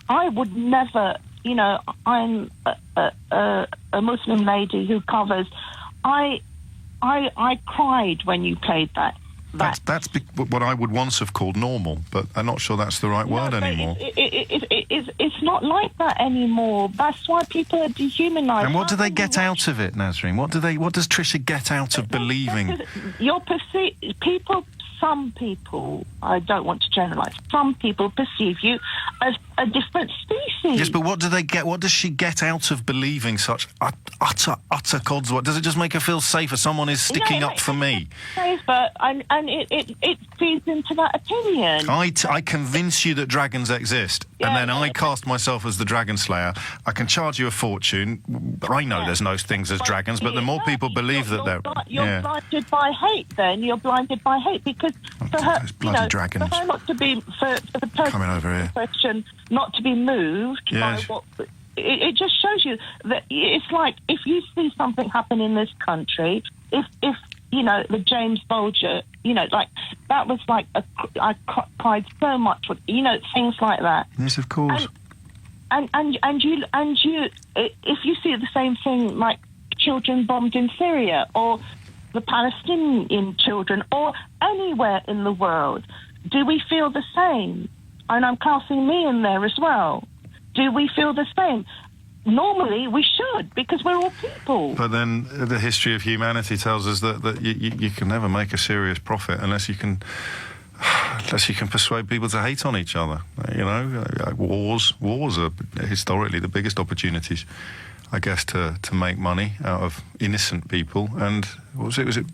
S8: I would never... I'm a Muslim lady who covers. I cried when you played that.
S2: That's what I would once have called normal, but I'm not sure that's the right word anymore.
S8: It's not like that anymore. That's why people are dehumanised.
S2: And what do they get out of it, Nazarine? What does Trisha get out of believing?
S8: Some people, I don't want to generalise, some people perceive you as a different species.
S2: Yes, but what do they get? What does she get out of believing such utter codswallop? Does it just make her feel safer? Someone is sticking up for me.
S8: Safer, and it feeds into that opinion.
S2: I convince you that dragons exist, and then I cast myself as the dragon slayer. I can charge you a fortune. I know there's no things as dragons, but the more people believe that they're...
S8: You're blinded by hate, then. You're blinded by hate, because for her,
S2: dragons.
S8: For her not to be... For the person
S2: coming over here.
S8: Question, not to be moved by what... It just shows you that it's like, if you see something happen in this country, if the James Bulger, like, that was like, I cried so much, things like that.
S2: Yes, of course.
S8: And you, if you see the same thing, like children bombed in Syria, or the Palestinian children, or anywhere in the world, do we feel the same? And I'm classing me in there as well. Do we feel the same? Normally, we should, because we're all people.
S2: But then the history of humanity tells us that you can never make a serious profit unless you can persuade people to hate on each other. Wars are historically the biggest opportunities, I guess, to make money out of innocent people. And was it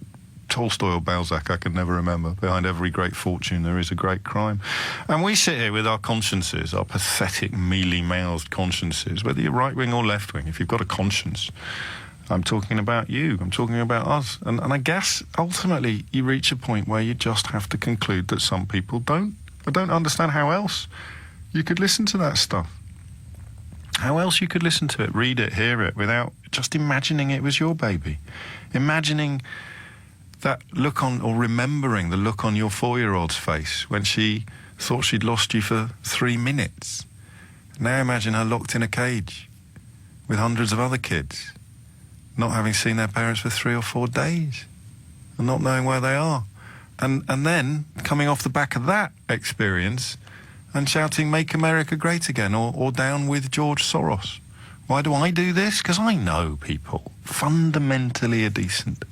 S2: Tolstoy or Balzac? I can never remember. Behind every great fortune there is a great crime. And we sit here with our consciences, our pathetic, mealy-mouthed consciences, whether you're right-wing or left-wing. If you've got a conscience, I'm talking about you, I'm talking about us. And I guess, ultimately, you reach a point where you just have to conclude that some people don't. I don't understand how else you could listen to that stuff. How else you could listen to it, read it, hear it, without just imagining it was your baby. Imagining that look on, or remembering the look on your 4-year-old's face when she thought she'd lost you for 3 minutes. Now imagine her locked in a cage with hundreds of other kids, not having seen their parents for 3 or 4 days, and not knowing where they are. And then coming off the back of that experience and shouting, "Make America Great Again," or "Down with George Soros." Why do I do this? Because I know people fundamentally are decent.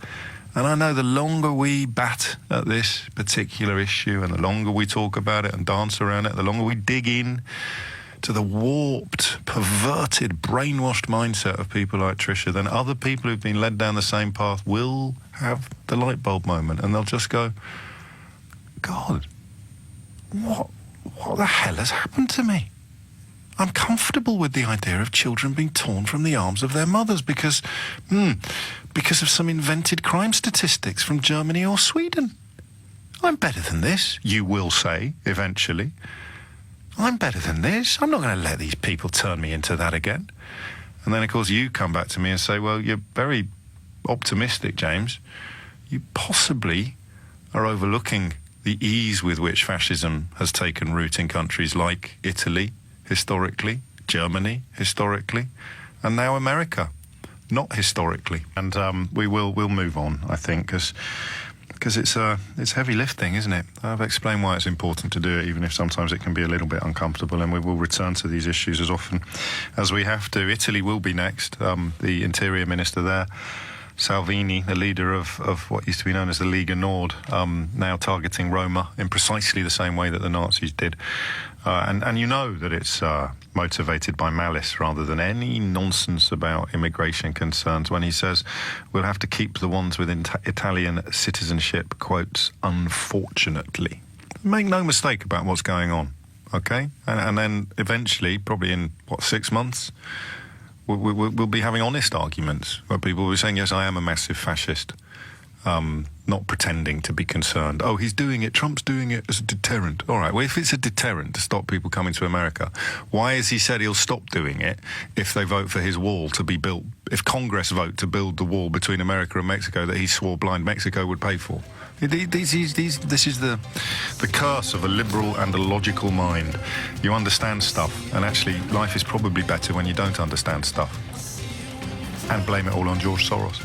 S2: And I know the longer we bat at this particular issue, and the longer we talk about it and dance around it, the longer we dig in to the warped, perverted, brainwashed mindset of people like Tricia, then other people who've been led down the same path will have the light bulb moment, and they'll just go, God, what the hell has happened to me? I'm comfortable with the idea of children being torn from the arms of their mothers because of some invented crime statistics from Germany or Sweden. I'm better than this, you will say, eventually. I'm better than this. I'm not going to let these people turn me into that again. And then, of course, you come back to me and say, well, you're very optimistic, James. You possibly are overlooking the ease with which fascism has taken root in countries like Italy, historically, Germany, historically, and now America, not historically. And we'll move on, I think, because it's heavy lifting, isn't it? I've explained why it's important to do it, even if sometimes it can be a little bit uncomfortable, and we will return to these issues as often as we have to. Italy will be next. The Interior Minister there, Salvini, the leader of what used to be known as the Lega Nord, now targeting Roma in precisely the same way that the Nazis did. And you know that it's motivated by malice rather than any nonsense about immigration concerns when he says we'll have to keep the ones with Italian citizenship, quotes, unfortunately. Make no mistake about what's going on, okay? And then eventually, probably in, 6 months, we'll be having honest arguments where people will be saying, yes, I am a massive fascist, not pretending to be concerned. Oh, he's doing it, Trump's doing it as a deterrent. All right, well, if it's a deterrent to stop people coming to America, why has he said he'll stop doing it if they vote for his wall to be built, if Congress vote to build the wall between America and Mexico that he swore blind Mexico would pay for? This is the curse of a liberal and a logical mind. You understand stuff, and actually life is probably better when you don't understand stuff. And blame it all on George Soros.